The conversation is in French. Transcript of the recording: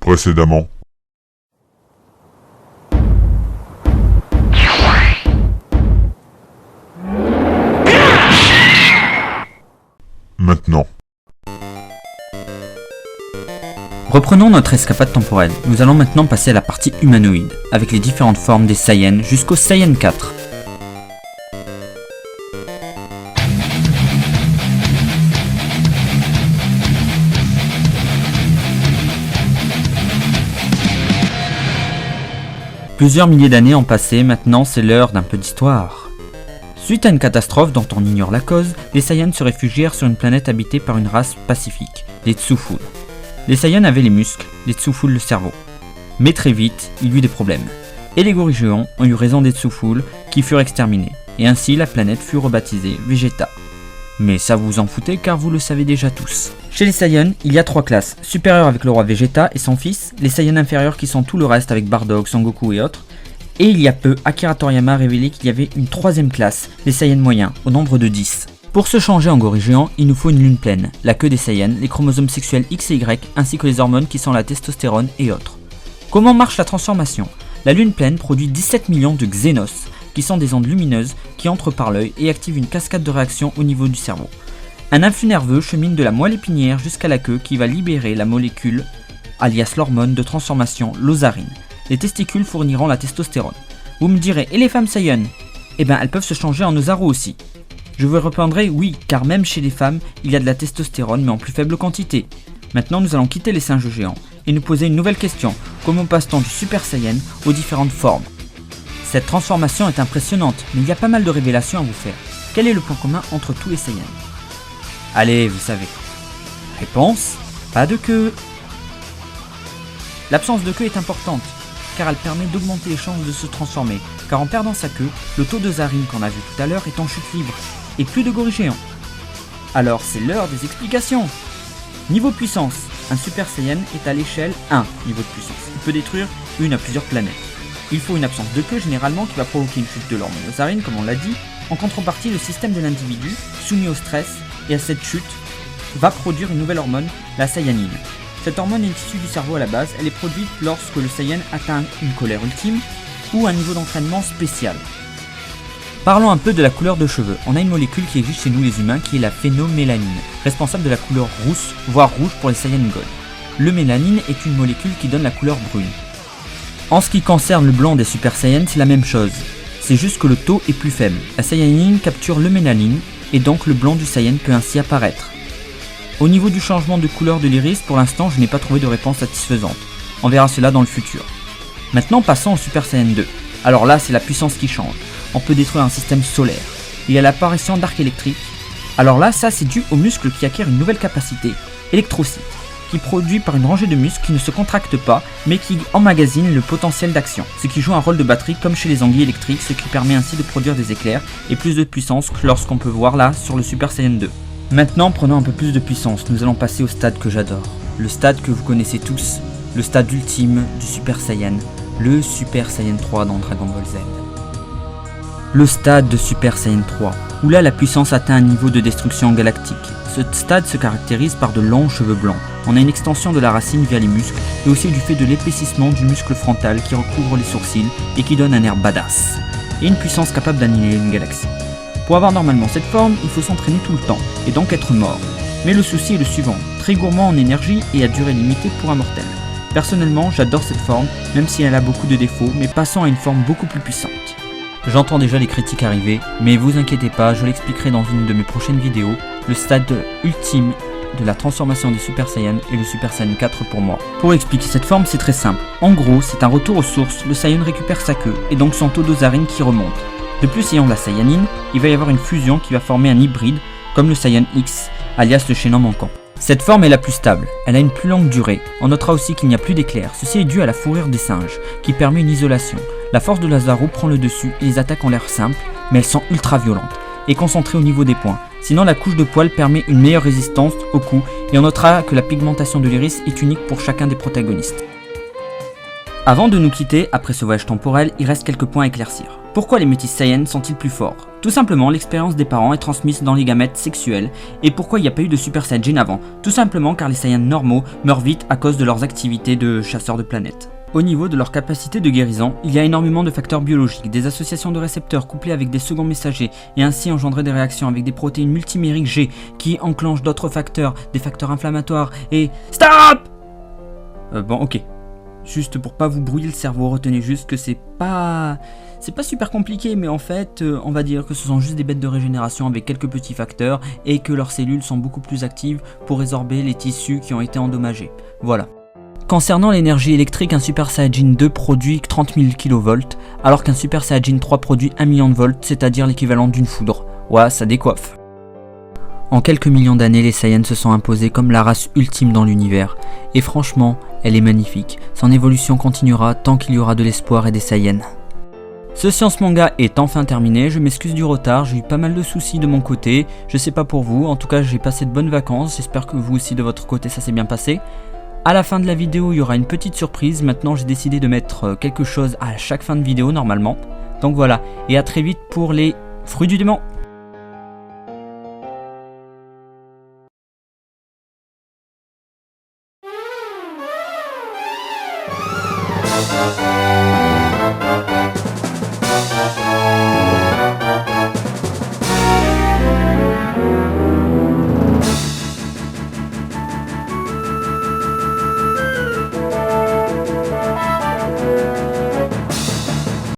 précédemment. Maintenant. Reprenons notre escapade temporelle. Nous allons maintenant passer à la partie humanoïde, avec les différentes formes des Saiyans jusqu'au Saiyan 4. Plusieurs milliers d'années ont passé, maintenant c'est l'heure d'un peu d'histoire. Suite à une catastrophe dont on ignore la cause, les Saiyans se réfugièrent sur une planète habitée par une race pacifique, les Tsu-Ful. Les Saiyans avaient les muscles, les Tsu-Ful le cerveau. Mais très vite, il y eut des problèmes. Et les Goryéons ont eu raison des Tsu-Ful qui furent exterminés, et ainsi la planète fut rebaptisée Vegeta. Mais ça vous en foutez car vous le savez déjà tous. Chez les Saiyans, il y a 3 classes, supérieures avec le roi Vegeta et son fils, les Saiyans inférieurs qui sont tout le reste avec Bardock, Son Goku et autres, et il y a peu, Akira Toriyama a révélé qu'il y avait une 3ème classe, les Saiyans moyens, au nombre de 10. Pour se changer en Goryéon, il nous faut une lune pleine, la queue des Saiyans, les chromosomes sexuels X et Y, ainsi que les hormones qui sont la testostérone et autres. Comment marche la transformation? La lune pleine produit 17 millions de Xenos, qui sont des ondes lumineuses qui entrent par l'œil et activent une cascade de réactions au niveau du cerveau. Un influx nerveux chemine de la moelle épinière jusqu'à la queue qui va libérer la molécule, alias l'hormone de transformation, l'osarine. Les testicules fourniront la testostérone. Vous me direz, et les femmes Saiyan? Eh ben elles peuvent se changer en Ozaru aussi. Je vous répondrai oui, car même chez les femmes, il y a de la testostérone mais en plus faible quantité. Maintenant nous allons quitter les singes géants et nous poser une nouvelle question. Comment passe-t-on du Super Saiyan aux différentes formes? Cette transformation est impressionnante, mais il y a pas mal de révélations à vous faire. Quel est le point commun entre tous les Saiyans? Allez, vous savez. Réponse, pas de queue. L'absence de queue est importante, car elle permet d'augmenter les chances de se transformer, car en perdant sa queue, le taux de zarine qu'on a vu tout à l'heure est en chute libre, et plus de Goryéons. Alors c'est l'heure des explications. Niveau puissance, un Super Saiyan est à l'échelle 1 niveau de puissance. Il peut détruire une à plusieurs planètes. Il faut une absence de queue généralement qui va provoquer une chute de l'hormone osarine comme on l'a dit. En contrepartie, le système de l'individu, soumis au stress et à cette chute, va produire une nouvelle hormone, la Saiyanine. Cette hormone est issue du cerveau à la base, elle est produite lorsque le Saiyan atteint une colère ultime ou un niveau d'entraînement spécial. Parlons un peu de la couleur de cheveux. On a une molécule qui existe chez nous les humains qui est la phénomélanine, responsable de la couleur rousse, voire rouge pour les Saiyan Gold. Le mélanine est une molécule qui donne la couleur brune. En ce qui concerne le blanc des Super Saiyans, c'est la même chose. C'est juste que le taux est plus faible. La Saiyanine capture le mélanine et donc le blanc du Saiyan peut ainsi apparaître. Au niveau du changement de couleur de l'iris, pour l'instant je n'ai pas trouvé de réponse satisfaisante. On verra cela dans le futur. Maintenant passons au Super Saiyan 2. Alors là c'est la puissance qui change. On peut détruire un système solaire. Il y a l'apparition d'arcs électriques. Alors là ça c'est dû aux muscles qui acquièrent une nouvelle capacité, électrocyte, qui est produit par une rangée de muscles qui ne se contractent pas mais qui emmagasinent le potentiel d'action, ce qui joue un rôle de batterie comme chez les anguilles électriques, ce qui permet ainsi de produire des éclairs et plus de puissance que lorsqu'on peut voir là sur le Super Saiyan 2. Maintenant prenons un peu plus de puissance, nous allons passer au stade que j'adore, le stade que vous connaissez tous, le stade ultime du Super Saiyan, le Super Saiyan 3 dans Dragon Ball Z. Le stade de Super Saiyan 3, où là la puissance atteint un niveau de destruction galactique. Ce stade se caractérise par de longs cheveux blancs. On a une extension de la racine via les muscles et aussi du fait de l'épaississement du muscle frontal qui recouvre les sourcils et qui donne un air badass. Et une puissance capable d'annihiler une galaxie. Pour avoir normalement cette forme, il faut s'entraîner tout le temps et donc être mort. Mais le souci est le suivant, très gourmand en énergie et à durée limitée pour un mortel. Personnellement, j'adore cette forme, même si elle a beaucoup de défauts, mais passons à une forme beaucoup plus puissante. J'entends déjà les critiques arriver, mais vous inquiétez pas, je l'expliquerai dans une de mes prochaines vidéos. Le stade ultime de la transformation des Super Saiyans et le Super Saiyan 4 pour moi. Pour expliquer cette forme, c'est très simple. En gros, c'est un retour aux sources, le Saiyan récupère sa queue, et donc son taux d'osarine qui remonte. De plus, ayant la Saiyanine, il va y avoir une fusion qui va former un hybride, comme le Saiyan X, alias le chaînon manquant. Cette forme est la plus stable, elle a une plus longue durée. On notera aussi qu'il n'y a plus d'éclairs, ceci est dû à la fourrure des singes, qui permet une isolation. La force de Lazaru prend le dessus et les attaques ont l'air simples, mais elles sont ultra violentes, et concentrées au niveau des points. Sinon la couche de poils permet une meilleure résistance au coup, et on notera que la pigmentation de l'iris est unique pour chacun des protagonistes. Avant de nous quitter, après ce voyage temporel, il reste quelques points à éclaircir. Pourquoi les métis Saiyans sont-ils plus forts? Tout simplement, l'expérience des parents est transmise dans les gamètes sexuels. Et pourquoi il n'y a pas eu de Super Saiyajin avant? Tout simplement car les Saiyans normaux meurent vite à cause de leurs activités de chasseurs de planètes. Au niveau de leur capacité de guérison, il y a énormément de facteurs biologiques, des associations de récepteurs couplés avec des seconds messagers et ainsi engendrer des réactions avec des protéines multimériques G qui enclenchent d'autres facteurs, des facteurs inflammatoires et... STOP! Bon ok, juste pour pas vous brouiller le cerveau, retenez juste que c'est pas super compliqué, mais en fait, on va dire que ce sont juste des bêtes de régénération avec quelques petits facteurs et que leurs cellules sont beaucoup plus actives pour résorber les tissus qui ont été endommagés. Voilà. Concernant l'énergie électrique, un Super Saiyajin 2 produit 30 000 kV, alors qu'un Super Saiyajin 3 produit 1 million de volts, c'est-à-dire l'équivalent d'une foudre. Ouais, ça décoiffe. En quelques millions d'années, les Saiyans se sont imposés comme la race ultime dans l'univers. Et franchement, elle est magnifique. Son évolution continuera tant qu'il y aura de l'espoir et des Saiyans. Ce Science Manga est enfin terminé, je m'excuse du retard, j'ai eu pas mal de soucis de mon côté, je sais pas pour vous, en tout cas j'ai passé de bonnes vacances, j'espère que vous aussi de votre côté ça s'est bien passé. À la fin de la vidéo, il y aura une petite surprise. Maintenant, j'ai décidé de mettre quelque chose à chaque fin de vidéo normalement. Donc voilà, et à très vite pour les fruits du démon.